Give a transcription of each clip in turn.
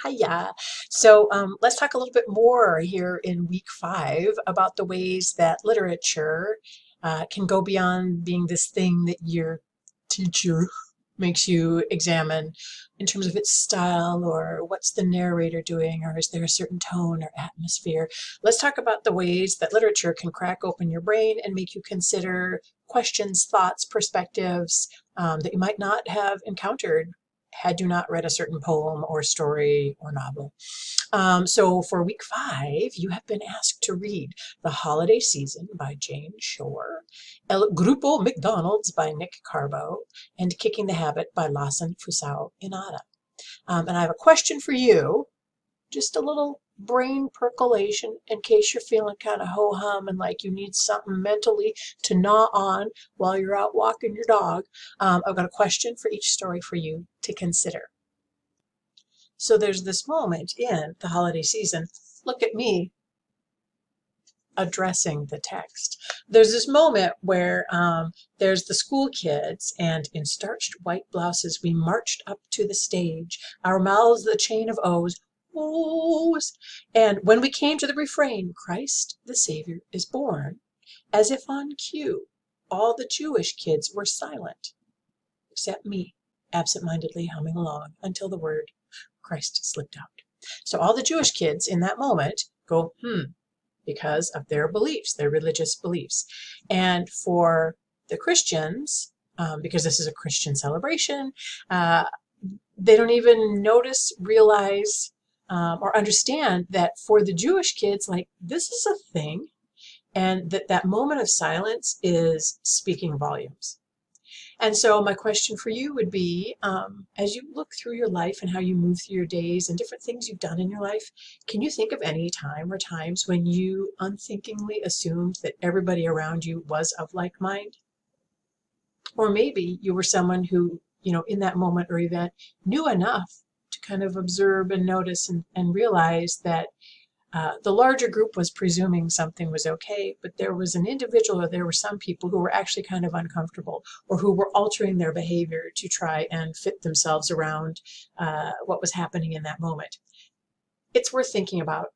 Hiya. So let's talk a little bit more here in week 5 about the ways that literature can go beyond being this thing that your teacher makes you examine in terms of its style or what's the narrator doing or is there a certain tone or atmosphere. Let's talk about the ways that literature can crack open your brain and make you consider questions, thoughts, perspectives that you might not have encountered had you not read a certain poem or story or novel. So for week 5, you have been asked to read The Holiday Season by Jane Shore, El Grupo McDonald's by Nick Carbo, and Kicking the Habit by Lawson Fusao Inada. And I have a question for you, just a little brain percolation in case you're feeling kind of ho-hum and like you need something mentally to gnaw on while you're out walking your dog. I've got a question for each story for you to consider. So there's this moment in the holiday season. Look at me addressing the text. There's this moment where there's the school kids, and in starched white blouses we marched up to the stage, our mouths the chain of O's. O's. And when we came to the refrain, Christ the Savior is born, as if on cue, all the Jewish kids were silent, except me, absent-mindedly humming along until the word Christ slipped out. So all the Jewish kids in that moment go, because of their beliefs, their religious beliefs. And for the Christians, because this is a Christian celebration, they don't even notice, realize, or understand that for the Jewish kids, like, this is a thing, and that moment of silence is speaking volumes. And so my question for you would be, as you look through your life and how you move through your days and different things you've done in your life, can you think of any time or times when you unthinkingly assumed that everybody around you was of like mind? Or maybe you were someone who, in that moment or event, knew enough to kind of observe and notice and realize that the larger group was presuming something was okay, but there was an individual or there were some people who were actually kind of uncomfortable or who were altering their behavior to try and fit themselves around what was happening in that moment. It's worth thinking about.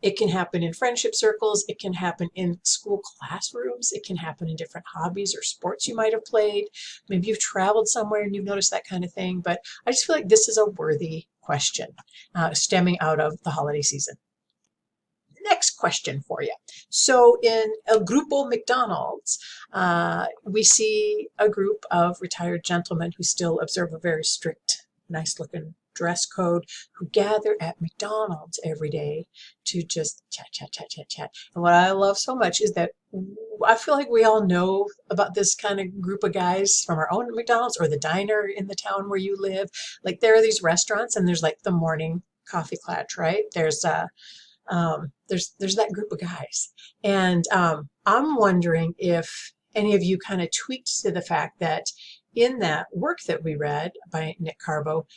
It can happen in friendship circles. It can happen in school classrooms. It can happen in different hobbies or sports you might have played. Maybe you've traveled somewhere and you've noticed that kind of thing. But I just feel like this is a worthy question stemming out of the holiday season. Next question for you. So in El Grupo McDonald's, we see a group of retired gentlemen who still observe a very strict, nice-looking dress code, who gather at McDonald's every day to just chat, chat, chat, chat, chat. And what I love so much is that I feel like we all know about this kind of group of guys from our own McDonald's or the diner in the town where you live. Like, there are these restaurants and there's like the morning coffee clutch, right? There's that group of guys. And I'm wondering if any of you kind of tweaked to the fact that in that work that we read by Nick Carbo,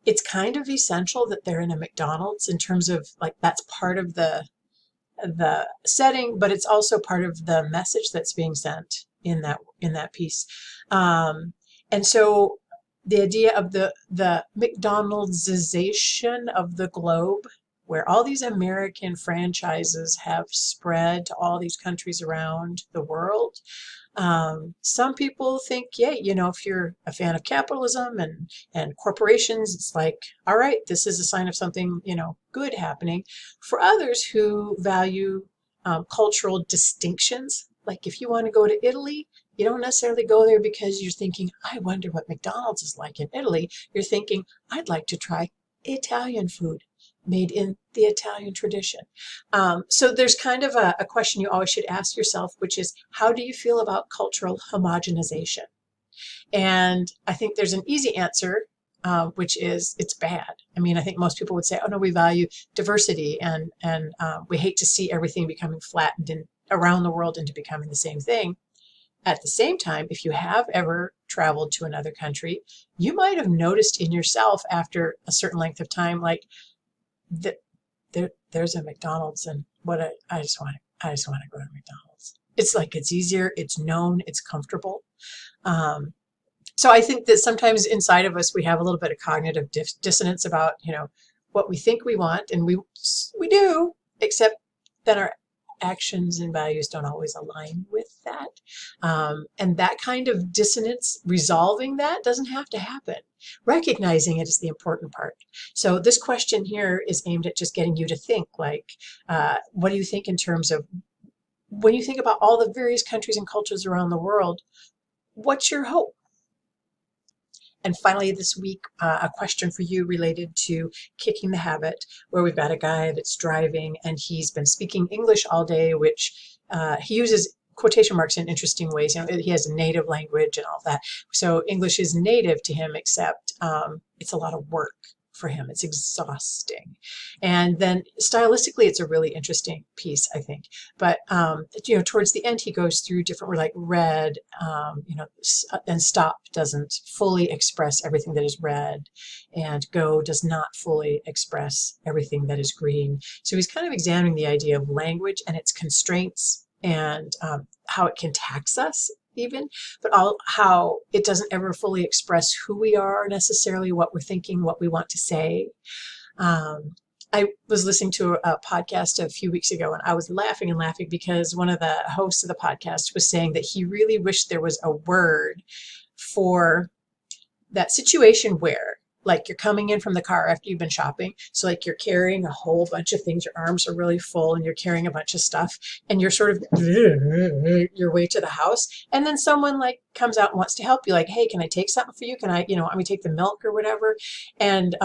it's kind of essential that they're in a McDonald's in terms of, like, that's part of the setting, but it's also part of the message that's being sent in that piece. And so the idea of the McDonald'sization of the globe, where all these American franchises have spread to all these countries around the world. Some people think, yeah, if you're a fan of capitalism and corporations, it's like, all right, this is a sign of something, good happening. For others who value cultural distinctions, like if you want to go to Italy, you don't necessarily go there because you're thinking, I wonder what McDonald's is like in Italy. You're thinking, I'd like to try Italian food made in the Italian tradition. So there's kind of a question you always should ask yourself, which is, how do you feel about cultural homogenization? And I think there's an easy answer, which is it's bad. I mean, I think most people would say, oh no, we value diversity and we hate to see everything becoming flattened around the world into becoming the same thing. At the same time, if you have ever traveled to another country, you might have noticed in yourself after a certain length of time, like, that there's a McDonald's, and I just want to go to McDonald's. It's like, it's easier, it's known, it's comfortable. So I think that sometimes inside of us we have a little bit of cognitive dissonance about, what we think we want, and we do, except then our actions and values don't always align with that. And that kind of dissonance, resolving that doesn't have to happen. Recognizing it is the important part. So this question here is aimed at just getting you to think, like, what do you think in terms of when you think about all the various countries and cultures around the world, what's your hope? And finally, this week, a question for you related to kicking the habit, where we've got a guy that's driving and he's been speaking English all day, which he uses quotation marks in interesting ways. He has a native language and all that. So English is native to him, except it's a lot of work for him. It's exhausting. And then stylistically, it's a really interesting piece, I think. But, towards the end, he goes through different, like red, and stop doesn't fully express everything that is red, and go does not fully express everything that is green. So he's kind of examining the idea of language and its constraints, and how it can tax us even, but how it doesn't ever fully express who we are necessarily, what we're thinking, what we want to say. I was listening to a podcast a few weeks ago, and I was laughing and laughing because one of the hosts of the podcast was saying that he really wished there was a word for that situation where, like, you're coming in from the car after you've been shopping. So like you're carrying a whole bunch of things. Your arms are really full and you're carrying a bunch of stuff and you're sort of your way to the house. And then someone like comes out and wants to help you. Like, hey, can I take something for you? Can I, want me to take the milk or whatever? And,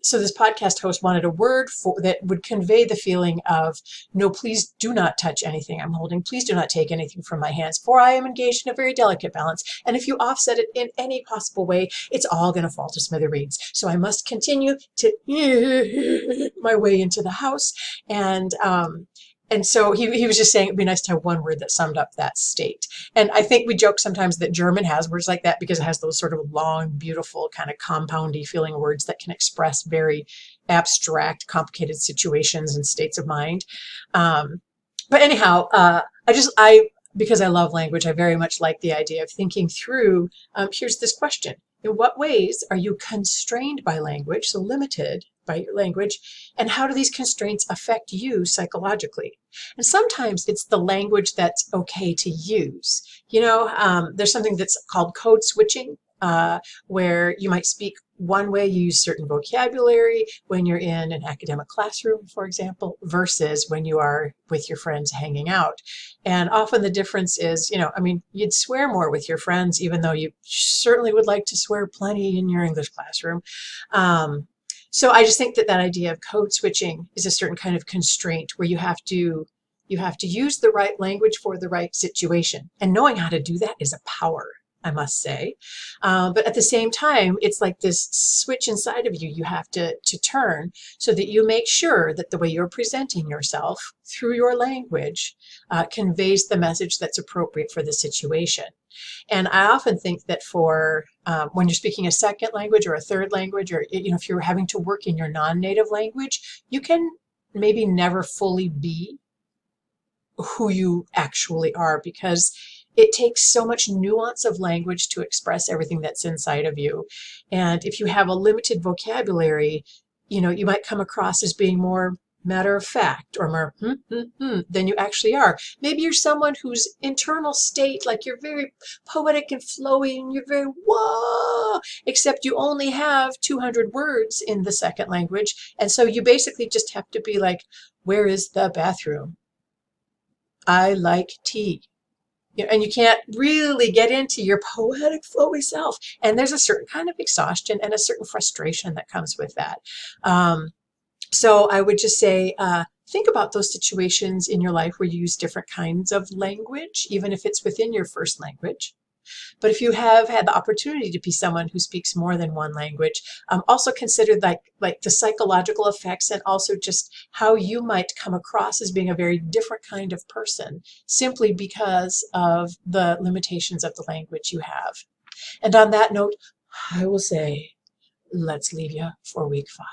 so this podcast host wanted a word that would convey the feeling of, no, please do not touch anything I'm holding. Please do not take anything from my hands, for I am engaged in a very delicate balance. And if you offset it in any possible way, it's all going to fall to smithereens. So I must continue to my way into the house. And so he was just saying it'd be nice to have one word that summed up that state. And I think we joke sometimes that German has words like that because it has those sort of long, beautiful, kind of compoundy feeling words that can express very abstract, complicated situations and states of mind. But anyhow, because I love language, I very much like the idea of thinking through, here's this question. In what ways are you constrained by language, so limited by your language, and how do these constraints affect you psychologically? And sometimes it's the language that's okay to use. There's something that's called code switching, where you might speak one way, you use certain vocabulary when you're in an academic classroom, for example, versus when you are with your friends hanging out. And often the difference is, you'd swear more with your friends, even though you certainly would like to swear plenty in your English classroom. So I just think that idea of code switching is a certain kind of constraint where you have to use the right language for the right situation. And knowing how to do that is a power, I must say. But at the same time, it's like this switch inside of you have to turn so that you make sure that the way you're presenting yourself through your language conveys the message that's appropriate for the situation. And I often think that for when you're speaking a second language or a third language, or if you're having to work in your non-native language, you can maybe never fully be who you actually are, because it takes so much nuance of language to express everything that's inside of you. And if you have a limited vocabulary, you might come across as being more matter of fact or more than you actually are. Maybe you're someone whose internal state, like you're very poetic and flowy and you're very whoa, except you only have 200 words in the second language. And so you basically just have to be like, where is the bathroom? I like tea. And you can't really get into your poetic, flowy self. And there's a certain kind of exhaustion and a certain frustration that comes with that. So I would just say, think about those situations in your life where you use different kinds of language, even if it's within your first language. But if you have had the opportunity to be someone who speaks more than one language, also consider like the psychological effects and also just how you might come across as being a very different kind of person simply because of the limitations of the language you have. And on that note, I will say, let's leave you for week 5.